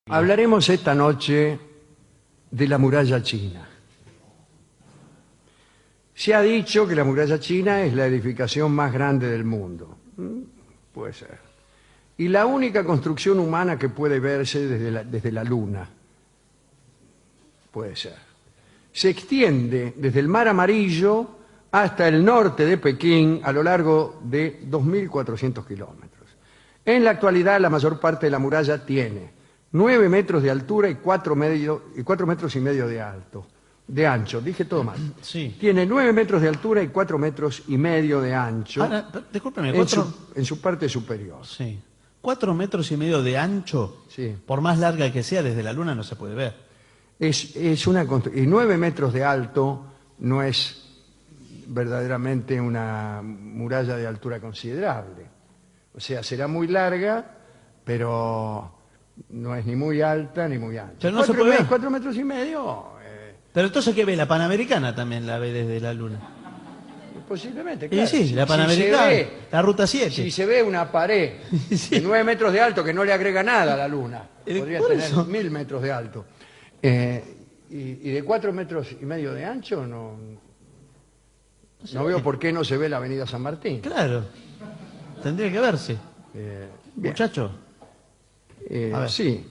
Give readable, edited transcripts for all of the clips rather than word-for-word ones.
Hablaremos esta noche de la muralla china. Se ha dicho que la muralla china es la edificación más grande del mundo. Puede ser. Y la única construcción humana que puede verse desde la Luna. Puede ser. Se extiende desde el Mar Amarillo hasta el norte de Pekín a lo largo de 2.400 kilómetros. En la actualidad, la mayor parte de la muralla tiene 9 metros de altura y 4 metros y medio de ancho. Dije todo mal. Sí. Tiene 9 metros de altura y 4 metros y medio de ancho. Ahora, discúlpeme, en su parte superior. Sí. 4 metros y medio de ancho, Sí. por más larga que sea, desde la Luna no se puede ver. Y 9 metros de alto no es verdaderamente una muralla de altura considerable. O sea, será muy larga, pero no es ni muy alta ni muy ancha. Pero no se puede ver. 4 metros y medio, Pero entonces, ¿qué ve? La Panamericana también la ve desde la Luna. posiblemente, Y claro. sí, la Si Panamericana, se ve- la Ruta 7. Si se ve una pared Sí. de 9 metros de alto que no le agrega nada a la Luna, podría por tener eso. 1000 metros de alto. Y de 4 metros y medio de ancho, no veo por qué no se ve la Avenida San Martín. Claro, tendría que verse. Bien. Muchacho, a ver. Sí.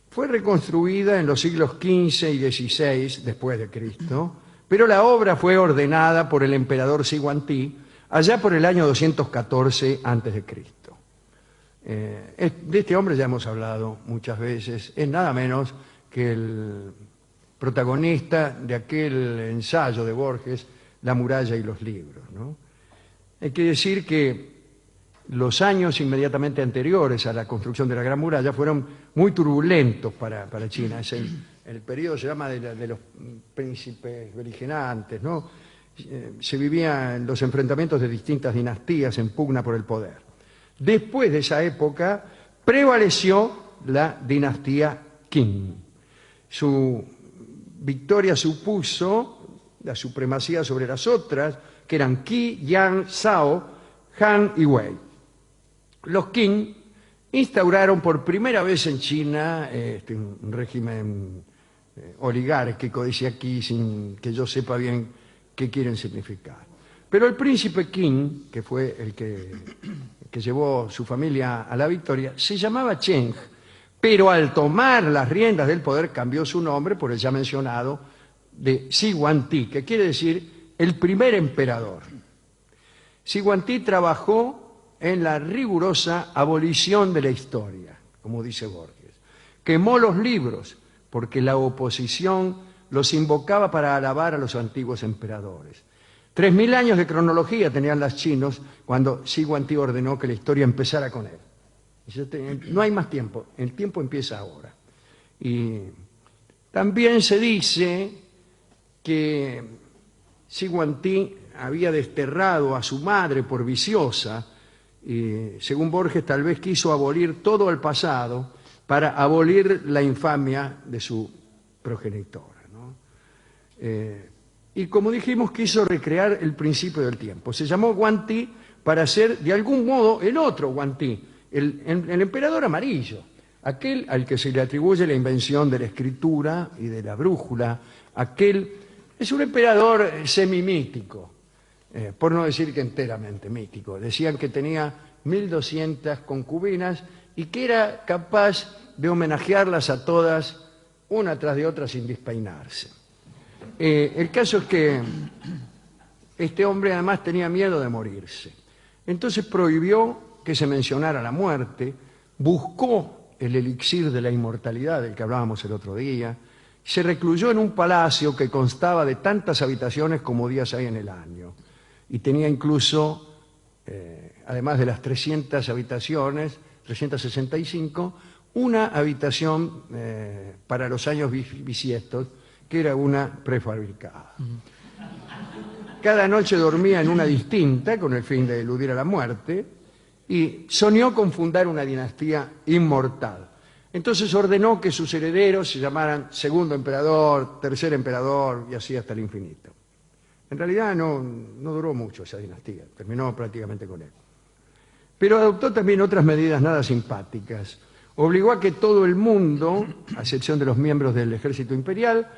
Fue reconstruida en los siglos XV y XVI después de Cristo, pero la obra fue ordenada por el emperador Siguantí allá por el año 214 antes de Cristo. De este hombre ya hemos hablado muchas veces. Es nada menos que el protagonista de aquel ensayo de Borges, La muralla y los libros, ¿no? Hay que decir que los años inmediatamente anteriores a la construcción de la Gran Muralla fueron muy turbulentos para China. El periodo se llama de los príncipes beligerantes, ¿no? Se vivían los enfrentamientos de distintas dinastías en pugna por el poder. Después de esa época prevaleció la dinastía Qing. Su victoria supuso la supremacía sobre las otras, que eran Qi, Yang, Zhao, Han y Wei. Los Qing instauraron por primera vez en China un régimen oligárquico, dice aquí, sin que yo sepa bien qué quieren significar. Pero el príncipe Qing, que fue el que llevó su familia a la victoria, se llamaba Cheng, pero al tomar las riendas del poder cambió su nombre por el ya mencionado de Siguantí, que quiere decir el primer emperador. Siguantí trabajó en la rigurosa abolición de la historia, como dice Borges. Quemó los libros porque la oposición los invocaba para alabar a los antiguos emperadores. 3000 años de cronología tenían los chinos cuando Siguantí ordenó que la historia empezara con él. No hay más tiempo, el tiempo empieza ahora. Y también se dice que Siguantí había desterrado a su madre por viciosa, y según Borges tal vez quiso abolir todo el pasado para abolir la infamia de su progenitora, ¿no? Y como dijimos, quiso recrear el principio del tiempo. Se llamó Guantí para ser de algún modo el otro Guantí, el emperador amarillo, aquel al que se le atribuye la invención de la escritura y de la brújula. Es un emperador semimítico, por no decir que enteramente mítico. Decían que tenía 1200 concubinas y que era capaz de homenajearlas a todas, una tras de otra, sin despeinarse. El caso es que este hombre además tenía miedo de morirse. Entonces prohibió que se mencionara la muerte, buscó el elixir de la inmortalidad del que hablábamos el otro día, se recluyó en un palacio que constaba de tantas habitaciones como días hay en el año. Y tenía incluso, además de las 300 habitaciones, 365, una habitación para los años bisiestos, que era una prefabricada. Cada noche dormía en una distinta, con el fin de eludir a la muerte, y soñó con fundar una dinastía inmortal. Entonces ordenó que sus herederos se llamaran segundo emperador, tercer emperador, y así hasta el infinito. En realidad no duró mucho esa dinastía, terminó prácticamente con él. Pero adoptó también otras medidas nada simpáticas. obligó a que todo el mundo, a excepción de los miembros del ejército imperial,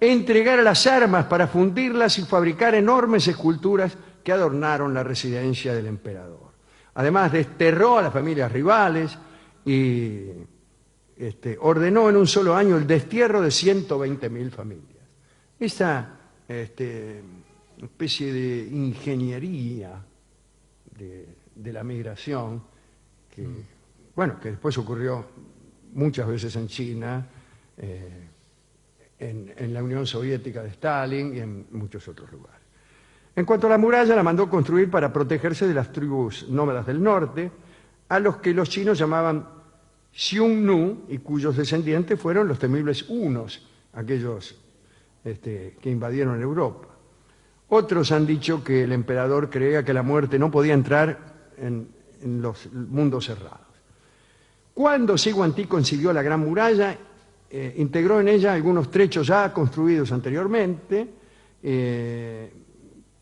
entregara las armas para fundirlas y fabricar enormes esculturas que adornaron la residencia del emperador. Además, desterró a las familias rivales y ordenó en un solo año el destierro de 120.000 familias. Esta especie de ingeniería de la migración, que después ocurrió muchas veces en China, en la Unión Soviética de Stalin y en muchos otros lugares. En cuanto a la muralla, la mandó construir para protegerse de las tribus nómadas del norte, a los que los chinos llamaban Xiongnu y cuyos descendientes fueron los temibles hunos, aquellos que invadieron Europa. Otros han dicho que el emperador creía que la muerte no podía entrar en los mundos cerrados. Cuando Siguantí consiguió la Gran Muralla, integró en ella algunos trechos ya construidos anteriormente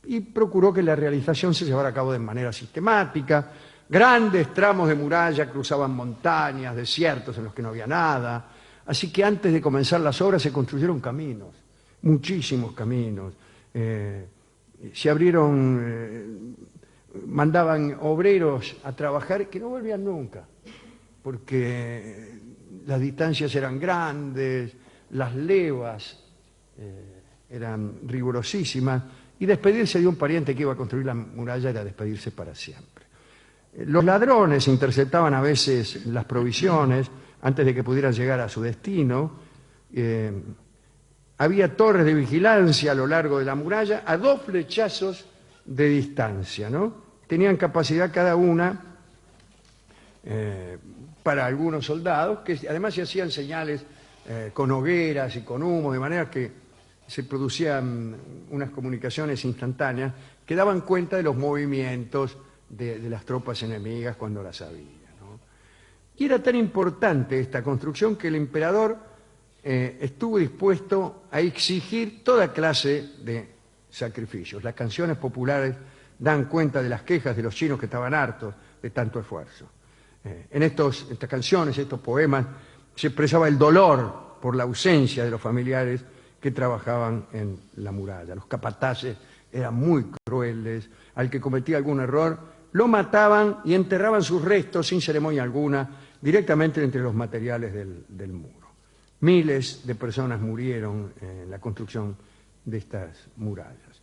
y procuró que la realización se llevara a cabo de manera sistemática. Grandes tramos de muralla cruzaban montañas, desiertos en los que no había nada. Así que antes de comenzar las obras se construyeron caminos, muchísimos caminos. Se abrieron, mandaban obreros a trabajar que no volvían nunca, porque las distancias eran grandes, las levas eran rigurosísimas, y despedirse de un pariente que iba a construir la muralla era despedirse para siempre. Los ladrones interceptaban a veces las provisiones antes de que pudieran llegar a su destino. Había torres de vigilancia a lo largo de la muralla a 2 flechazos de distancia, ¿no? Tenían capacidad cada una para algunos soldados, que además se hacían señales con hogueras y con humo, de manera que se producían unas comunicaciones instantáneas que daban cuenta de los movimientos de las tropas enemigas cuando las había, ¿no? Y era tan importante esta construcción que el emperador estuvo dispuesto a exigir toda clase de sacrificios. Las canciones populares dan cuenta de las quejas de los chinos que estaban hartos de tanto esfuerzo. En estas canciones, estos poemas, se expresaba el dolor por la ausencia de los familiares que trabajaban en la muralla. Los capataces eran muy crueles, al que cometía algún error lo mataban y enterraban sus restos sin ceremonia alguna directamente entre los materiales del muro. Miles de personas murieron en la construcción de estas murallas.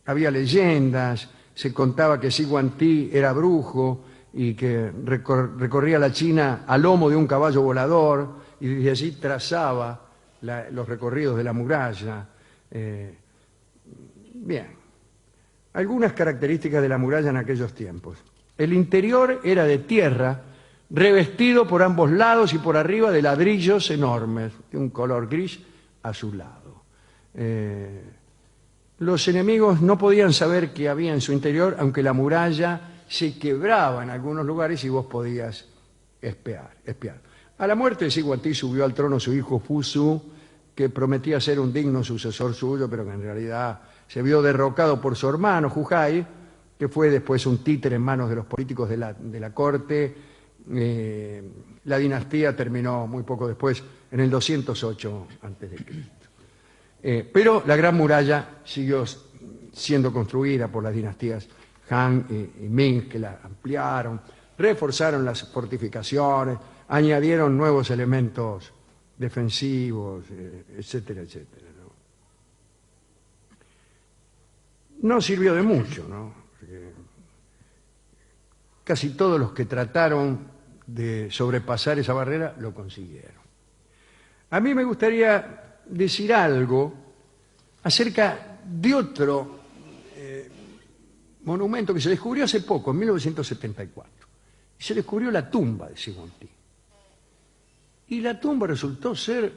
Había leyendas, se contaba que Siguantí era brujo y que recorría la China a lomo de un caballo volador y desde allí trazaba los recorridos de la muralla. Bien, algunas características de la muralla en aquellos tiempos. El interior era de tierra, revestido por ambos lados y por arriba de ladrillos enormes, de un color gris azulado. Los enemigos no podían saber qué había en su interior, aunque la muralla se quebraba en algunos lugares y vos podías espiar. A la muerte de Siguantí subió al trono su hijo Fusu, que prometía ser un digno sucesor suyo, pero que en realidad se vio derrocado por su hermano Hujai, que fue después un títere en manos de los políticos de la corte. La dinastía terminó muy poco después, en el 208 a.C. Pero la Gran Muralla siguió siendo construida por las dinastías Han y Ming, que la ampliaron, reforzaron las fortificaciones, añadieron nuevos elementos defensivos, etcétera, etcétera, ¿no? No sirvió de mucho, ¿no? Porque casi todos los que trataron de sobrepasar esa barrera lo consiguieron. A mí me gustaría decir algo acerca de otro monumento que se descubrió hace poco, en 1974. Se descubrió la tumba de Siguantí. Y la tumba resultó ser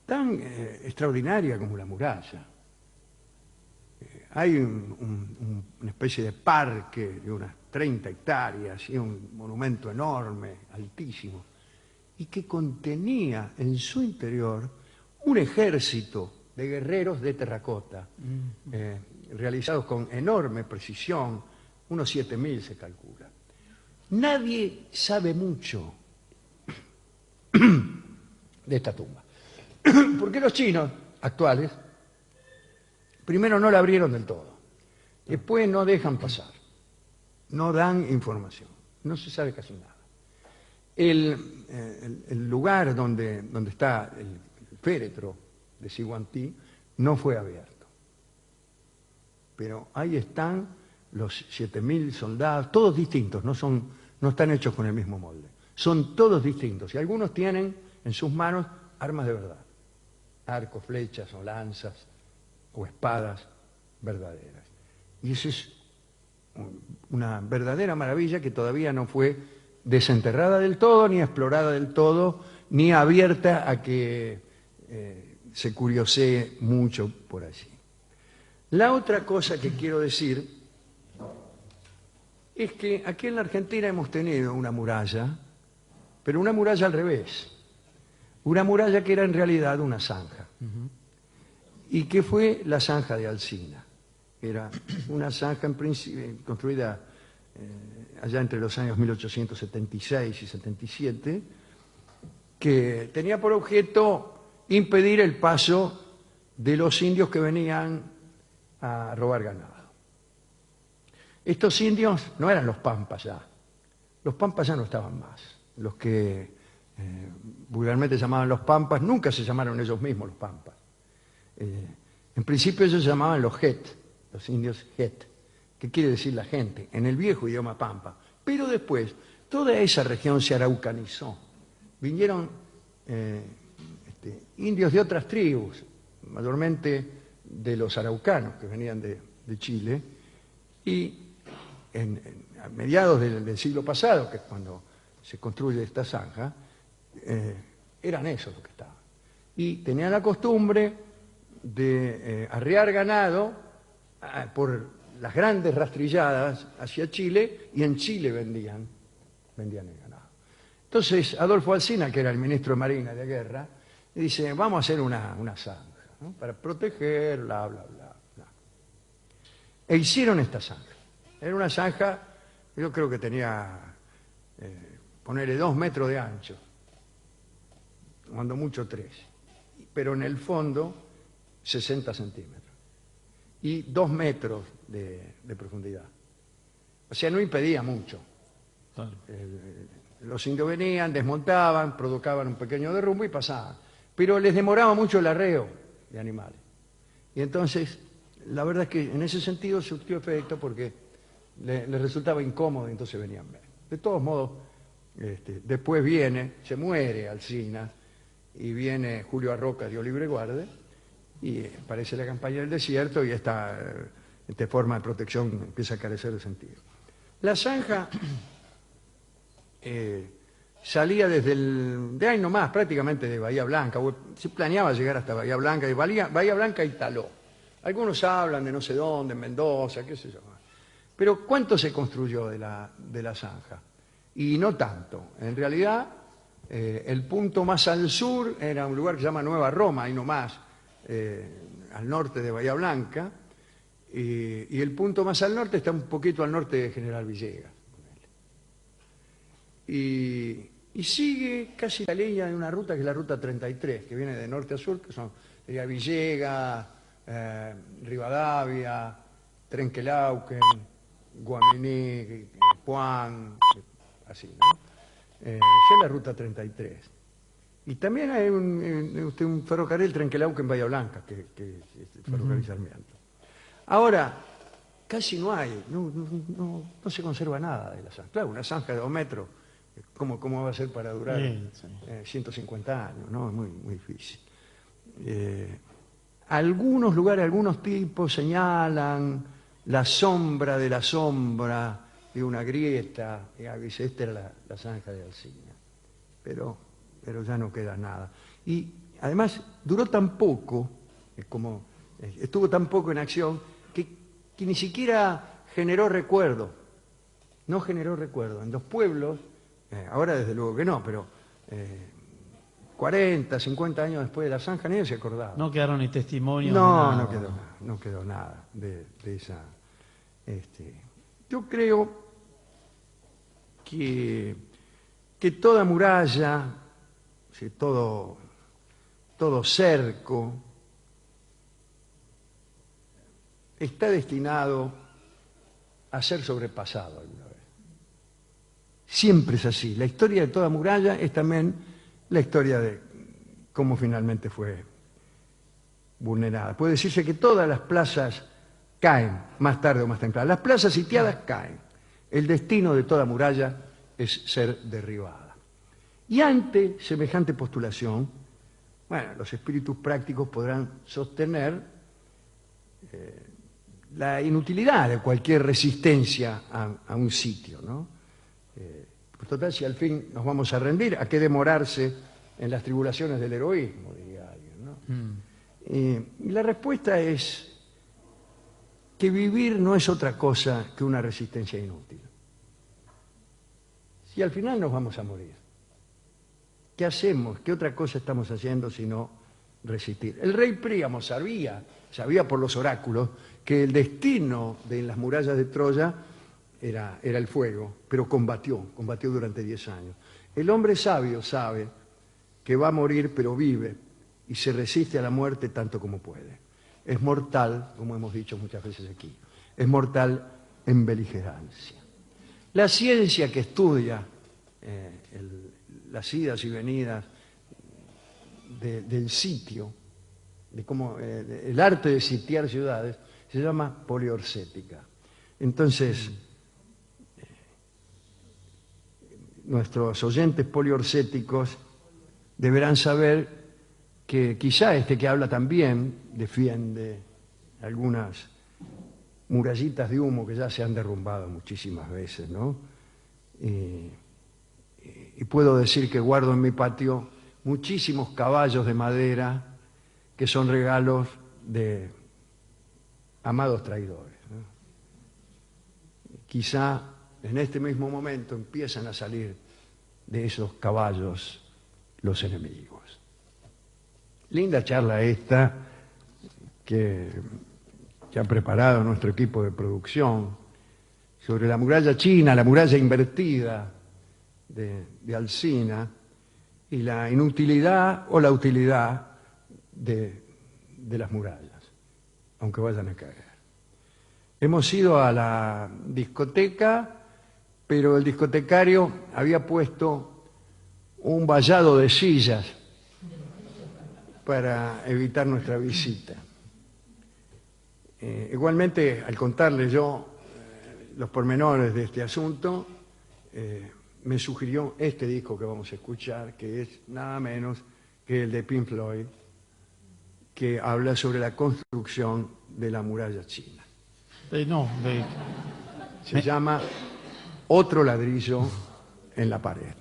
tan extraordinaria como la muralla. Hay una especie de parque de unas 30 hectáreas y un monumento enorme, altísimo, y que contenía en su interior un ejército de guerreros de terracota, realizados con enorme precisión, unos 7.000 se calcula. Nadie sabe mucho de esta tumba. Porque los chinos actuales, primero no la abrieron del todo, después no dejan pasar, no dan información, no se sabe casi nada. El lugar donde está el féretro de Siguantí no fue abierto. Pero ahí están los 7.000 soldados, todos distintos, no están hechos con el mismo molde. Son todos distintos y algunos tienen en sus manos armas de verdad. Arcos, flechas o lanzas o espadas verdaderas. Y eso es una verdadera maravilla que todavía no fue desenterrada del todo, ni explorada del todo, ni abierta a que se curiosee mucho por allí. La otra cosa que quiero decir es que aquí en la Argentina hemos tenido una muralla, pero una muralla al revés. Una muralla que era en realidad una zanja. Y que fue la zanja de Alsina. Era una zanja en principio, construida allá entre los años 1876 y 77, que tenía por objeto impedir el paso de los indios que venían a robar ganado. Estos indios no eran los pampas ya. Los pampas ya no estaban más. Los que vulgarmente llamaban los pampas nunca se llamaron ellos mismos los pampas. En principio ellos se llamaban los het, los indios het, que quiere decir la gente, en el viejo idioma pampa. Pero después toda esa región se araucanizó. Vinieron indios de otras tribus, mayormente de los araucanos que venían de Chile, y a mediados del siglo pasado, que es cuando se construye esta zanja, eran esos los que estaban. Y tenían la costumbre de arriar ganado por las grandes rastrilladas hacia Chile, y en Chile vendían el ganado. Entonces Adolfo Alsina, que era el ministro de Marina de Guerra, le dice, vamos a hacer una zanja, ¿no?, para proteger, bla, bla, bla, bla. E hicieron esta zanja. Era una zanja, yo creo que tenía, ponerle 2 metros de ancho, cuando mucho 3, pero en el fondo 60 centímetros y 2 metros de profundidad. O sea, no impedía mucho. Claro. Los indios venían, desmontaban, provocaban un pequeño derrumbe y pasaban. Pero les demoraba mucho el arreo de animales. Y entonces, la verdad es que en ese sentido surtió efecto porque les resultaba incómodo y entonces venían menos. De todos modos, después se muere Alsina y viene Julio Arroca de Olivreguarde y aparece la campaña del desierto y esta forma de protección empieza a carecer de sentido. La zanja salía de ahí nomás, prácticamente de Bahía Blanca. Se planeaba llegar hasta Bahía Blanca, de Bahía Blanca y Taló. Algunos hablan de no sé dónde, en Mendoza, qué sé yo. Pero ¿cuánto se construyó de la zanja? Y no tanto. En realidad, el punto más al sur era un lugar que se llama Nueva Roma, ahí nomás, al norte de Bahía Blanca, y el punto más al norte está un poquito al norte de General Villegas. Y sigue casi la línea de una ruta que es la ruta 33, que viene de norte a sur, que sería Villegas, Rivadavia, Trenquelauquen, Guaminí, Puan, así, ¿no? Esa es la ruta 33. Y también hay un ferrocarril Trenquelauquen en Bahía Blanca, que es el ferrocarril Sarmiento. Ahora, casi no hay, no se conserva nada de la zanja. Claro, una zanja de 2 metros, ¿cómo va a ser para durar 150 años? ¿No? Es muy, muy difícil. Algunos lugares, algunos tipos señalan la sombra de la sombra de una grieta, dice, esta era la zanja de Alsina, pero ya no queda nada. Y además duró tan poco, estuvo tan poco en acción, que ni siquiera generó recuerdo. No generó recuerdo. En los pueblos, ahora desde luego que no, pero 40, 50 años después de la zanja nadie se acordaba. No quedaron ni testimonios. No, no quedó nada de esa. Yo creo que toda muralla, sí, todo cerco, está destinado a ser sobrepasado alguna vez. Siempre es así. La historia de toda muralla es también la historia de cómo finalmente fue vulnerada. Puede decirse que todas las plazas caen, más tarde o más temprano. Las plazas sitiadas caen. El destino de toda muralla es ser derribada. Y ante semejante postulación, bueno, los espíritus prácticos podrán sostener la inutilidad de cualquier resistencia a un sitio, ¿no? Pues total, si al fin nos vamos a rendir, ¿a qué demorarse en las tribulaciones del heroísmo?, diría alguien, ¿no? Y la respuesta es que vivir no es otra cosa que una resistencia inútil. Si al final nos vamos a morir, ¿qué hacemos? ¿Qué otra cosa estamos haciendo sino resistir? El rey Príamo sabía por los oráculos que el destino de las murallas de Troya era el fuego, pero combatió durante 10 años. El hombre sabio sabe que va a morir, pero vive y se resiste a la muerte tanto como puede. Es mortal, como hemos dicho muchas veces aquí, es mortal en beligerancia. La ciencia que estudia las idas y venidas del sitio, de cómo el arte de sitiar ciudades, se llama poliorcética. Entonces, nuestros oyentes poliorcéticos deberán saber que quizá este que habla también defiende algunas murallitas de humo que ya se han derrumbado muchísimas veces, ¿no? Y puedo decir que guardo en mi patio muchísimos caballos de madera que son regalos de amados traidores, ¿no? Quizá en este mismo momento empiezan a salir de esos caballos los enemigos. Linda charla esta que ha preparado nuestro equipo de producción sobre la muralla china, la muralla invertida de Alcina y la inutilidad o la utilidad de las murallas, aunque vayan a caer. Hemos ido a la discoteca, pero el discotecario había puesto un vallado de sillas para evitar nuestra visita. Igualmente, al contarle yo los pormenores de este asunto, me sugirió este disco que vamos a escuchar, que es nada menos que el de Pink Floyd, que habla sobre la construcción de la muralla china. Se llama Otro ladrillo en la pared.